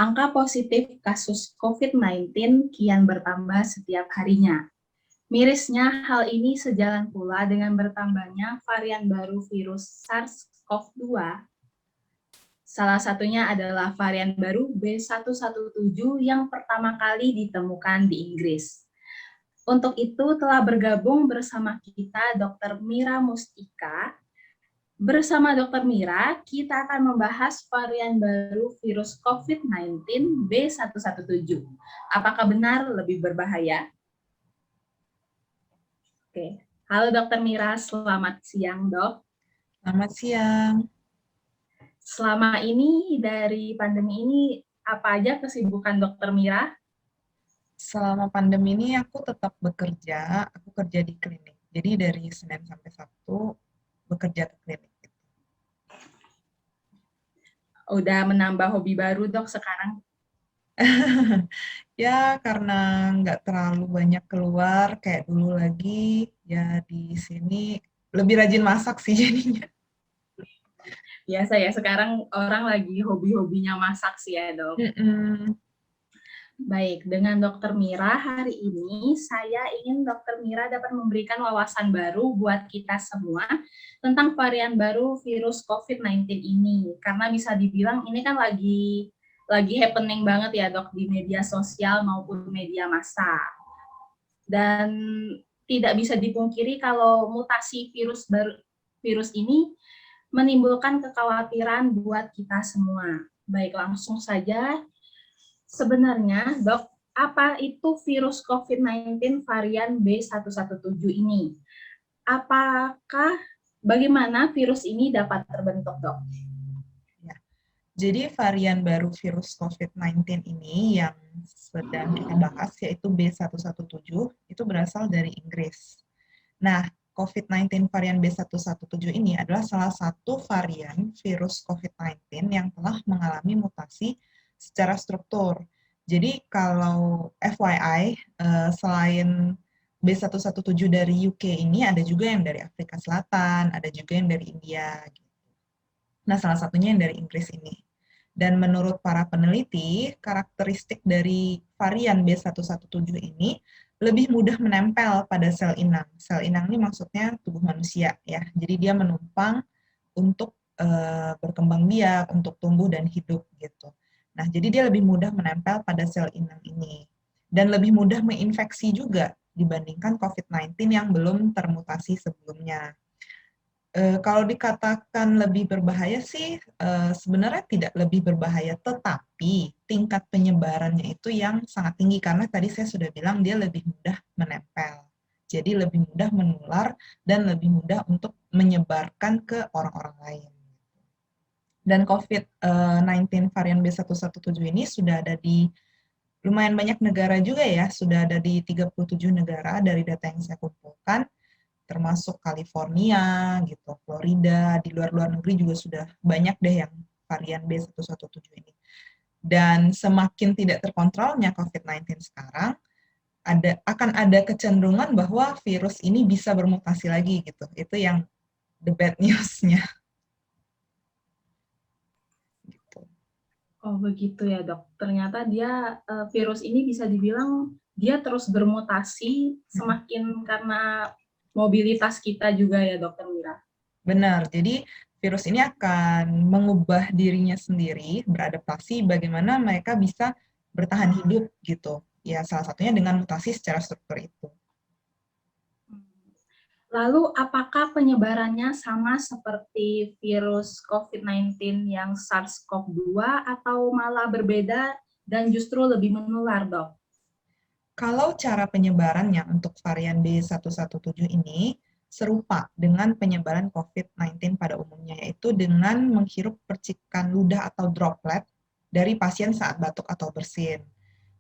Angka positif kasus COVID-19 kian bertambah setiap harinya. Mirisnya, hal ini sejalan pula dengan bertambahnya varian baru virus SARS-CoV-2. Salah satunya adalah varian baru B117 yang pertama kali ditemukan di Inggris. Untuk itu telah bergabung bersama kita Dr. Mira Mustika. Bersama Dr. Mira, kita akan membahas varian baru virus COVID-19 B117. Apakah benar lebih berbahaya? Oke. Halo Dr. Mira, selamat siang dok. Selamat siang. Selama ini dari pandemi ini apa aja kesibukan Dr. Mira? Selama pandemi ini aku tetap bekerja, aku kerja di klinik. Jadi dari Senin sampai Sabtu bekerja ke klinik. Udah menambah hobi baru dok sekarang? Ya karena nggak terlalu banyak keluar kayak dulu lagi, ya di sini lebih rajin masak sih jadinya. Biasa ya, sekarang orang lagi hobi-hobinya masak sih ya dok. Mm-mm. Baik, dengan Dr. Mira hari ini saya ingin Dr. Mira dapat memberikan wawasan baru buat kita semua tentang varian baru virus COVID-19 ini. Karena bisa dibilang ini kan lagi happening banget ya dok di media sosial maupun media massa. Dan tidak bisa dipungkiri kalau mutasi virus ini menimbulkan kekhawatiran buat kita semua. Baik, langsung saja. Sebenarnya, dok, apa itu virus COVID-19 varian B117 ini? Apakah bagaimana virus ini dapat terbentuk, dok? Ya. Jadi varian baru virus COVID-19 ini yang sedang kita bahas yaitu B117 itu berasal dari Inggris. Nah, COVID-19 varian B117 ini adalah salah satu varian virus COVID-19 yang telah mengalami mutasi secara struktur. Jadi kalau FYI, selain B117 dari UK ini ada juga yang dari Afrika Selatan, ada juga yang dari India. Nah, salah satunya yang dari Inggris ini. Dan menurut para peneliti, karakteristik dari varian B117 ini lebih mudah menempel pada sel inang. Sel inang ini maksudnya tubuh manusia ya. Jadi dia menumpang untuk berkembang biak, untuk tumbuh dan hidup gitu. Nah, jadi dia lebih mudah menempel pada sel inang ini. Dan lebih mudah menginfeksi juga dibandingkan COVID-19 yang belum termutasi sebelumnya. Kalau dikatakan lebih berbahaya sih, sebenarnya tidak lebih berbahaya, tetapi tingkat penyebarannya itu yang sangat tinggi karena tadi saya sudah bilang dia lebih mudah menempel. Jadi lebih mudah menular dan lebih mudah untuk menyebarkan ke orang-orang lain. Dan COVID-19 varian B117 ini sudah ada di lumayan banyak negara juga ya, sudah ada di 37 negara dari data yang saya kumpulkan, termasuk California, gitu, Florida, di luar-luar negeri juga sudah banyak deh yang varian B117 ini. Dan semakin tidak terkontrolnya COVID-19 sekarang, akan ada kecenderungan bahwa virus ini bisa bermutasi lagi gitu. Itu yang the bad news-nya. Gitu. Oh, begitu ya, dok. Ternyata virus ini bisa dibilang dia terus bermutasi semakin karena mobilitas kita juga ya, Dokter Mira. Benar, jadi virus ini akan mengubah dirinya sendiri, beradaptasi bagaimana mereka bisa bertahan hidup gitu. Ya, salah satunya dengan mutasi secara struktur itu. Lalu, apakah penyebarannya sama seperti virus COVID-19 yang SARS-CoV-2 atau malah berbeda dan justru lebih menular, dok? Kalau cara penyebarannya untuk varian B117 ini serupa dengan penyebaran COVID-19 pada umumnya, yaitu dengan menghirup percikan ludah atau droplet dari pasien saat batuk atau bersin.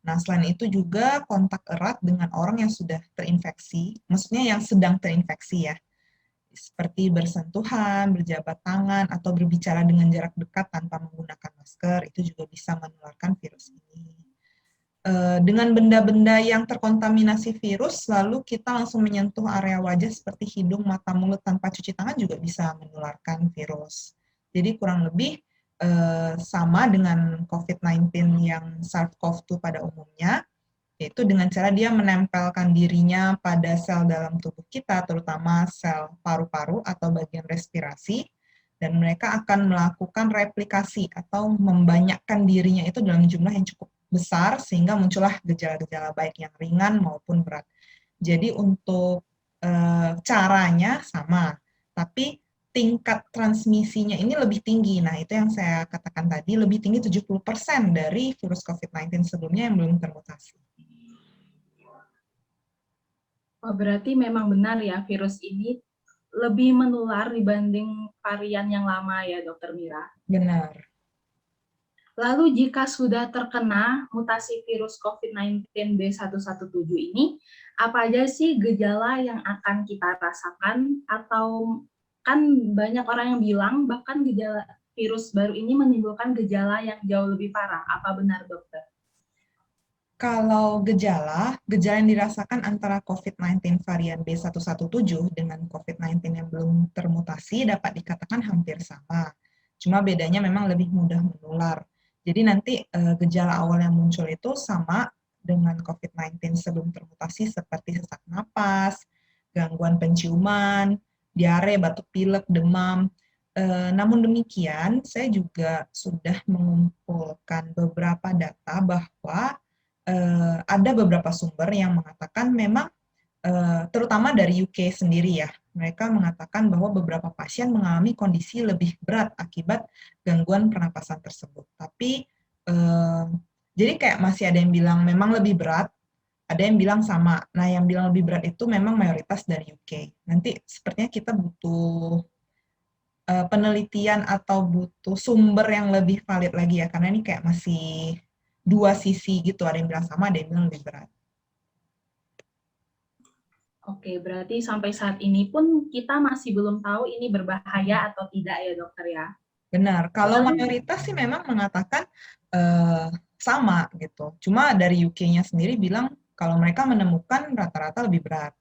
Nah, selain itu juga kontak erat dengan orang yang sudah terinfeksi, maksudnya yang sedang terinfeksi ya, seperti bersentuhan, berjabat tangan, atau berbicara dengan jarak dekat tanpa menggunakan masker, itu juga bisa menularkan virus ini. Dengan benda-benda yang terkontaminasi virus, lalu kita langsung menyentuh area wajah seperti hidung, mata, mulut tanpa cuci tangan juga bisa menularkan virus. Jadi kurang lebih sama dengan COVID-19 yang SARS-CoV-2 pada umumnya, yaitu dengan cara dia menempelkan dirinya pada sel dalam tubuh kita, terutama sel paru-paru atau bagian respirasi, dan mereka akan melakukan replikasi atau membanyakkan dirinya itu dalam jumlah yang cukup besar, sehingga muncullah gejala-gejala baik yang ringan maupun berat. Jadi untuk caranya sama, tapi tingkat transmisinya ini lebih tinggi. Nah, itu yang saya katakan tadi, lebih tinggi 70% dari virus COVID-19 sebelumnya yang belum termutasi. Oh, berarti memang benar ya virus ini lebih menular dibanding varian yang lama ya, Dokter Mira? Benar. Lalu jika sudah terkena mutasi virus COVID-19 B117 ini, apa aja sih gejala yang akan kita rasakan? Atau kan banyak orang yang bilang bahkan gejala virus baru ini menimbulkan gejala yang jauh lebih parah. Apa benar, dokter? Kalau gejala yang dirasakan antara COVID-19 varian B117 dengan COVID-19 yang belum termutasi dapat dikatakan hampir sama. Cuma bedanya memang lebih mudah menular. Jadi nanti gejala awal yang muncul itu sama dengan COVID-19 sebelum termutasi seperti sesak napas, gangguan penciuman, diare, batuk pilek, demam. Namun demikian, saya juga sudah mengumpulkan beberapa data bahwa ada beberapa sumber yang mengatakan memang terutama dari UK sendiri ya, mereka mengatakan bahwa beberapa pasien mengalami kondisi lebih berat akibat gangguan pernapasan tersebut. Tapi jadi kayak masih ada yang bilang memang lebih berat, ada yang bilang sama. Nah, yang bilang lebih berat itu memang mayoritas dari UK. Nanti sepertinya kita butuh penelitian atau butuh sumber yang lebih valid lagi ya, karena ini kayak masih dua sisi gitu, ada yang bilang sama, ada yang bilang lebih berat. Oke, berarti sampai saat ini pun kita masih belum tahu ini berbahaya atau tidak ya, dokter ya? Benar, kalau mayoritas sih memang mengatakan sama gitu. Cuma dari UK-nya sendiri bilang kalau mereka menemukan rata-rata lebih berat.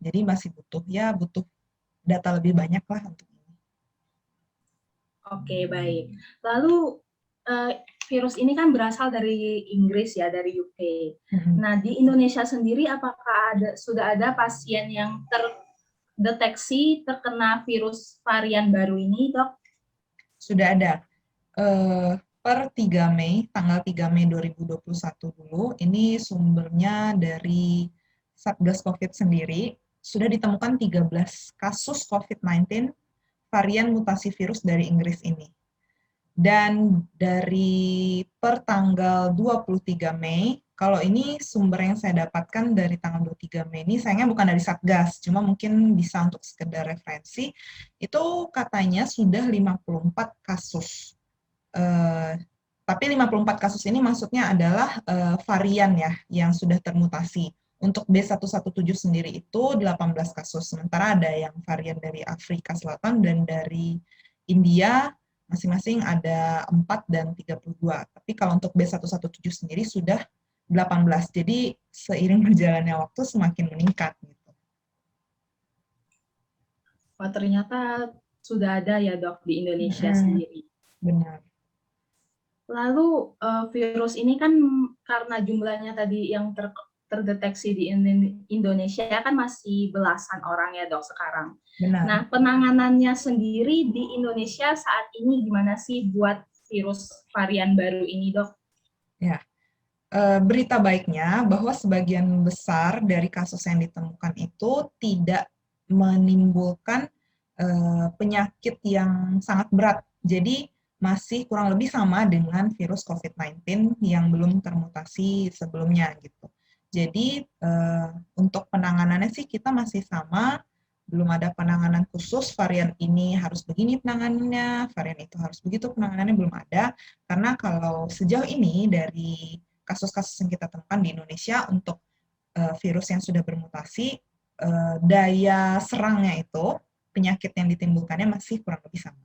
Jadi masih butuh data lebih banyak lah untuk ini. Oke, baik. Lalu virus ini kan berasal dari Inggris ya, dari UK. Nah, di Indonesia sendiri apakah sudah ada pasien yang terdeteksi terkena virus varian baru ini, Dok? Sudah ada. Per 3 Mei, tanggal 3 Mei 2021 dulu, ini sumbernya dari Satgas COVID sendiri, sudah ditemukan 13 kasus COVID-19 varian mutasi virus dari Inggris ini. Dan dari per tanggal 23 Mei, kalau ini sumber yang saya dapatkan dari tanggal 23 Mei ini, sayangnya bukan dari Satgas, cuma mungkin bisa untuk sekedar referensi, itu katanya sudah 54 kasus. Tapi 54 kasus ini maksudnya adalah varian ya, yang sudah termutasi. Untuk B117 sendiri itu 18 kasus, sementara ada yang varian dari Afrika Selatan dan dari India, masing-masing ada 4 dan 32. Tapi kalau untuk B117 sendiri sudah 18. Jadi seiring berjalannya waktu semakin meningkat gitu. Wah, ternyata sudah ada ya, Dok, di Indonesia sendiri. Benar. Lalu virus ini kan karena jumlahnya tadi yang terdeteksi di Indonesia kan masih belasan orang ya, Dok, sekarang. Benar. Nah, penanganannya sendiri di Indonesia saat ini gimana sih buat virus varian baru ini, Dok? Ya, berita baiknya bahwa sebagian besar dari kasus yang ditemukan itu tidak menimbulkan penyakit yang sangat berat. Jadi masih kurang lebih sama dengan virus COVID-19 yang belum termutasi sebelumnya gitu. Jadi untuk penanganannya sih kita masih sama, belum ada penanganan khusus varian ini harus begini penanganannya, varian itu harus begitu penanganannya, belum ada. Karena kalau sejauh ini dari kasus-kasus yang kita temukan di Indonesia untuk virus yang sudah bermutasi, daya serangnya itu, penyakit yang ditimbulkannya masih kurang lebih sama.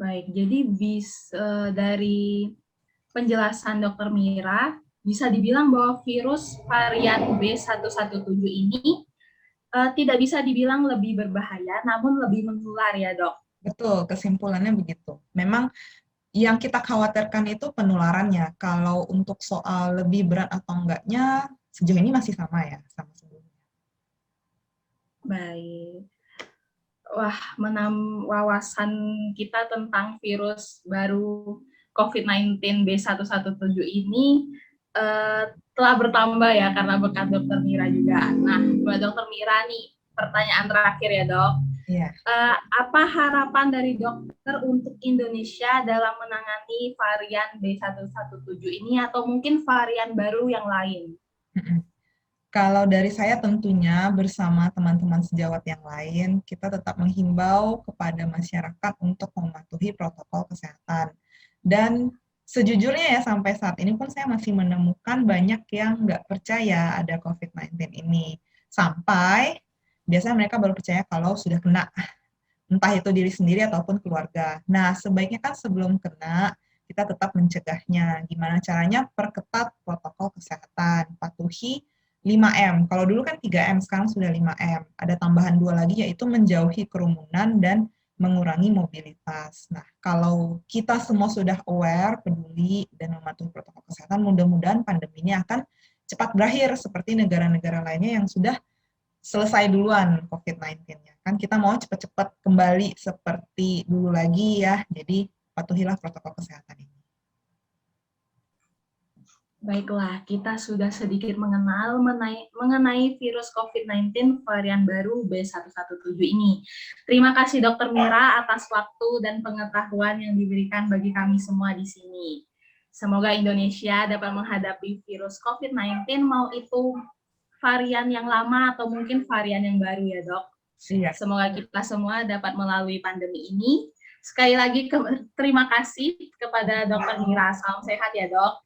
Baik, jadi dari penjelasan Dr. Mira, bisa dibilang bahwa virus varian B117 ini tidak bisa dibilang lebih berbahaya, namun lebih menular ya dok. Betul, kesimpulannya begitu. Memang yang kita khawatirkan itu penularannya. Kalau untuk soal lebih berat atau enggaknya, sejauh ini masih sama ya, sama sebelumnya. Baik. Wah, wawasan kita tentang virus baru COVID-19 B117 ini telah bertambah ya karena berkat Dokter Mira juga. Nah, buat Dokter Mira nih, pertanyaan terakhir ya dok. Iya. Apa harapan dari dokter untuk Indonesia dalam menangani varian B117 ini atau mungkin varian baru yang lain? Kalau dari saya tentunya bersama teman-teman sejawat yang lain, kita tetap menghimbau kepada masyarakat untuk mematuhi protokol kesehatan. Dan sejujurnya ya sampai saat ini pun saya masih menemukan banyak yang nggak percaya ada COVID-19 ini. Sampai biasanya mereka baru percaya kalau sudah kena, entah itu diri sendiri ataupun keluarga. Nah, sebaiknya kan sebelum kena, kita tetap mencegahnya. Gimana caranya? Perketat protokol kesehatan, patuhi 5M. Kalau dulu kan 3M, sekarang sudah 5M. Ada tambahan 2 lagi, yaitu menjauhi kerumunan dan mengurangi mobilitas. Nah, kalau kita semua sudah aware, peduli, dan mematuhi protokol kesehatan, mudah-mudahan pandemi ini akan cepat berakhir seperti negara-negara lainnya yang sudah selesai duluan COVID-19-nya. Kan kita mau cepat-cepat kembali seperti dulu lagi ya, jadi patuhilah protokol kesehatan ini. Baiklah, kita sudah sedikit mengenal mengenai virus COVID-19 varian baru B117 ini. Terima kasih Dokter Mira atas waktu dan pengetahuan yang diberikan bagi kami semua di sini. Semoga Indonesia dapat menghadapi virus COVID-19, mau itu varian yang lama atau mungkin varian yang baru ya dok. Iya. Semoga kita semua dapat melalui pandemi ini. Sekali lagi terima kasih kepada Dokter Mira. Salam sehat ya dok.